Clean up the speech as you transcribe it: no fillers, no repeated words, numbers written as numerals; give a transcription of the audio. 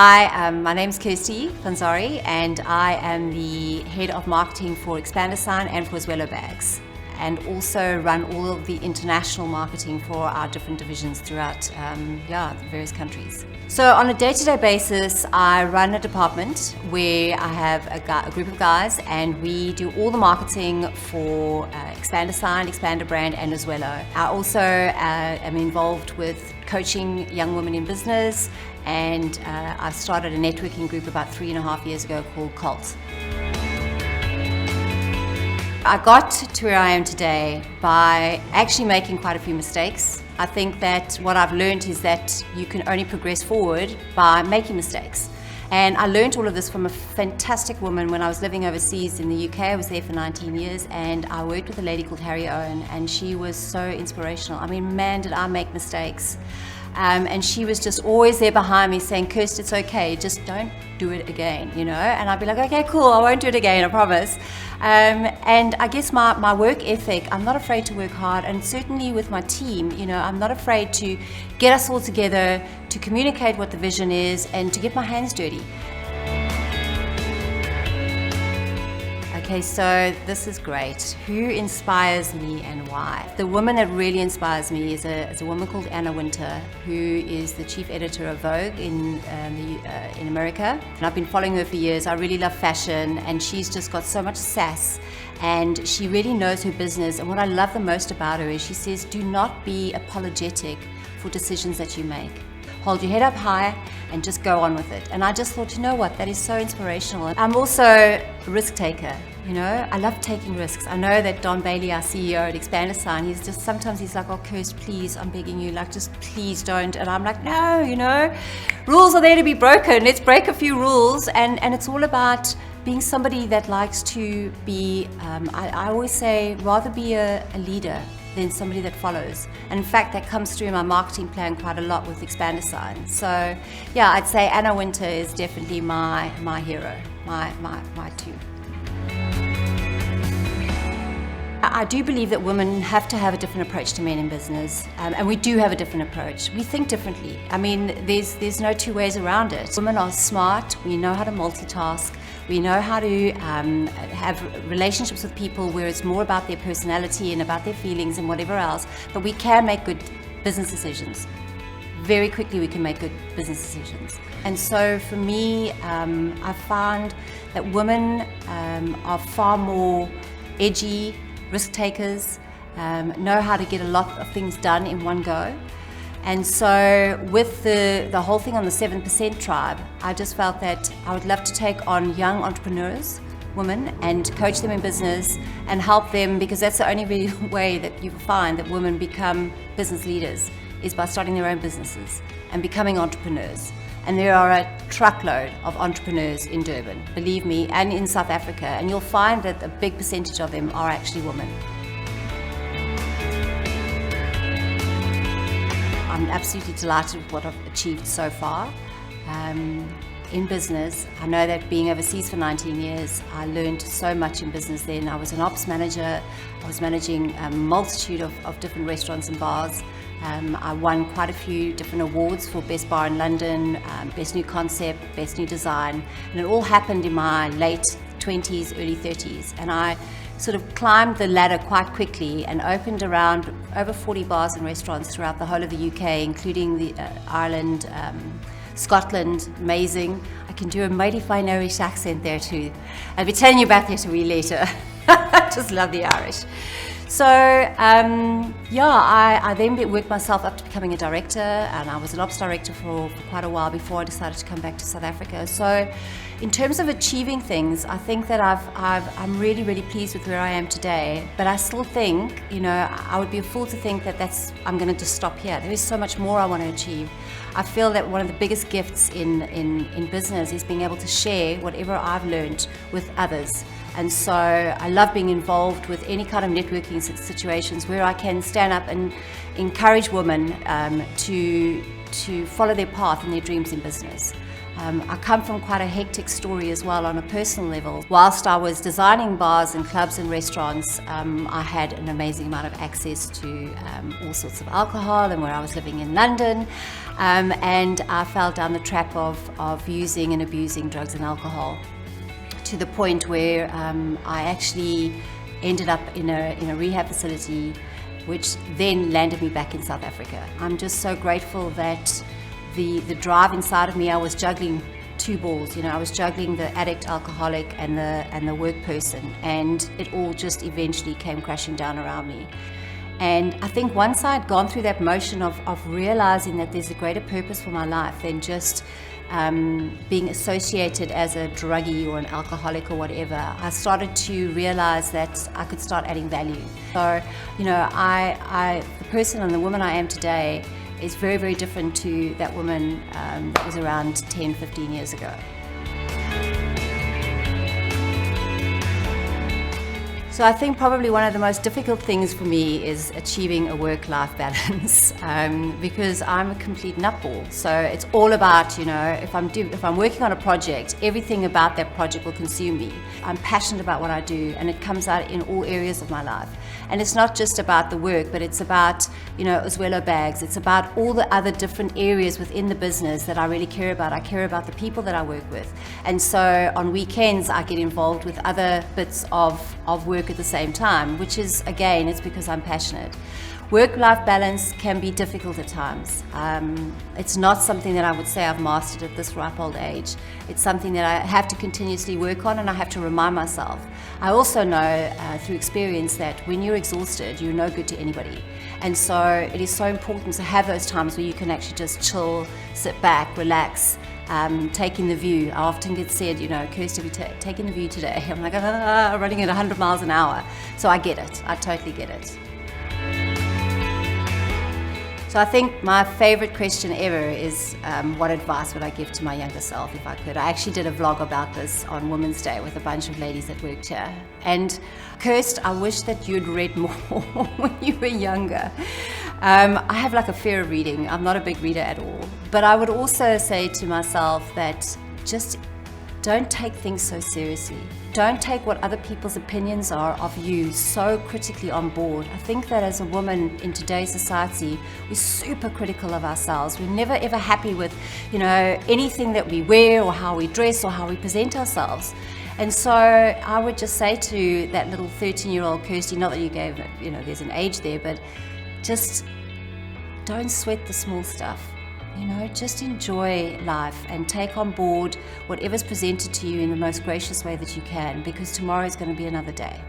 Hi, my name's Kirsty Fonzari and I am the head of marketing for ExpandaBrand and for Uzwelo bags, and also run all of the international marketing for our different divisions throughout the various countries. So on a day-to-day basis, I run a department where I have a group of guys and we do all the marketing for ExpandaBrand, ExpandaBrand and Uzwelo. I also am involved with coaching young women in business, and I've started a networking group about 3.5 years ago called Cult. I got to where I am today by actually making quite a few mistakes. I think that what I've learned is that you can only progress forward by making mistakes. And I learned all of this from a fantastic woman when I was living overseas in the UK. I was there for 19 years and I worked with a lady called Harry Owen, and she was so inspirational. I mean, man, did I make mistakes. And she was just always there behind me saying, Kirsty, it's okay, just don't do it again, you know? And I'd be like, okay, cool, I won't do it again, I promise. And I guess my work ethic, I'm not afraid to work hard, and certainly with my team, you know, I'm not afraid to get us all together, to communicate what the vision is, and to get my hands dirty. Okay, so this is great. Who inspires me and why? The woman that really inspires me is a woman called Anna Wintour, who is the chief editor of Vogue in America. And I've been following her for years. I really love fashion, and she's just got so much sass, and she really knows her business. And what I love the most about her is she says, do not be apologetic for decisions that you make. Hold your head up high and just go on with it. And I just thought, you know what, that is so inspirational. I'm also a risk taker, you know, I love taking risks. I know that Don Bailey, our CEO at ExpandaBrand, sometimes he's like, oh Kirst, please, I'm begging you, like just please don't. And I'm like, no, you know, rules are there to be broken. Let's break a few rules. And it's all about being somebody that likes to be, I always say, rather be a leader than somebody that follows. And in fact, that comes through in my marketing plan quite a lot with ExpandaBrand. So yeah, I'd say Anna Wintour is definitely my hero, my two. I do believe that women have to have a different approach to men in business, and we do have a different approach. We think differently. I mean, there's no two ways around it. Women are smart, we know how to multitask, we know how to have relationships with people where it's more about their personality and about their feelings and whatever else, but we can make good business decisions. Very quickly we can make good business decisions. And so for me, I found that women are far more edgy, risk takers, know how to get a lot of things done in one go. And so with the whole thing on the 7% tribe, I just felt that I would love to take on young entrepreneurs, women, and coach them in business and help them, because that's the only way that you find that women become business leaders, is by starting their own businesses and becoming entrepreneurs. And there are a truckload of entrepreneurs in Durban, believe me, and in South Africa, and you'll find that a big percentage of them are actually women. I'm absolutely delighted with what I've achieved so far. In business, I know that being overseas for 19 years, I learned so much in business then. I was an ops manager, I was managing a multitude of different restaurants and bars. I won quite a few different awards for Best Bar in London, Best New Concept, Best New Design, and it all happened in my late 20s, early 30s. And I sort of climbed the ladder quite quickly and opened around over 40 bars and restaurants throughout the whole of the UK, including Ireland, Scotland. Amazing. I can do a mighty fine Irish accent there too. I'll be telling you about that a wee later. I just love the Irish. So I then worked myself up to becoming a director, and I was an ops director for quite a while before I decided to come back to South Africa. So in terms of achieving things, I think that I'm really, really pleased with where I am today, but I still think, you know, I would be a fool to think that I'm going to just stop here. There is so much more I want to achieve. I feel that one of the biggest gifts in business is being able to share whatever I've learned with others. And so I love being involved with any kind of networking situations where I can stand up and encourage women to follow their path and their dreams in business. I come from quite a hectic story as well on a personal level. Whilst I was designing bars and clubs and restaurants, I had an amazing amount of access to all sorts of alcohol, and where I was living in London, and I fell down the trap of using and abusing drugs and alcohol to the point where I actually ended up in a rehab facility, which then landed me back in South Africa. I'm just so grateful that the drive inside of me, I was juggling two balls, I was juggling the addict, alcoholic, and the work person, and it all just eventually came crashing down around me. And I think once I'd gone through that motion of realizing that there's a greater purpose for my life than just being associated as a druggie or an alcoholic or whatever, I started to realize that I could start adding value. So, the person and the woman I am today is very, very different to that woman that was around 10, 15 years ago. So I think probably one of the most difficult things for me is achieving a work-life balance because I'm a complete nutball. So it's all about, if I'm working on a project, everything about that project will consume me. I'm passionate about what I do, and it comes out in all areas of my life. And it's not just about the work, but it's about, Uzwelo bags. It's about all the other different areas within the business that I really care about. I care about the people that I work with. And so on weekends, I get involved with other bits of work at the same time, which is, again, it's because I'm passionate. Work-life balance can be difficult at times. It's not something that I would say I've mastered at this ripe old age. It's something that I have to continuously work on, and I have to remind myself. I also know through experience that when you're exhausted, you're no good to anybody. And so it is so important to have those times where you can actually just chill, sit back, relax, take in the view. I often get said, Kirsty, have you taken the view today? I'm like, running at 100 miles an hour. So I get it. I totally get it. So I think my favorite question ever is what advice would I give to my younger self if I could? I actually did a vlog about this on Women's Day with a bunch of ladies that worked here. And Kirst, I wish that you'd read more when you were younger. I have like a fear of reading. I'm not a big reader at all. But I would also say to myself that just don't take things so seriously. Don't take what other people's opinions are of you so critically on board. I think that as a woman in today's society, we're super critical of ourselves. We're never ever happy with, anything that we wear or how we dress or how we present ourselves. And so I would just say to that little 13-year-old Kirsty, not that you gave it, there's an age there, but just don't sweat the small stuff. Just enjoy life and take on board whatever's presented to you in the most gracious way that you can, because tomorrow is going to be another day.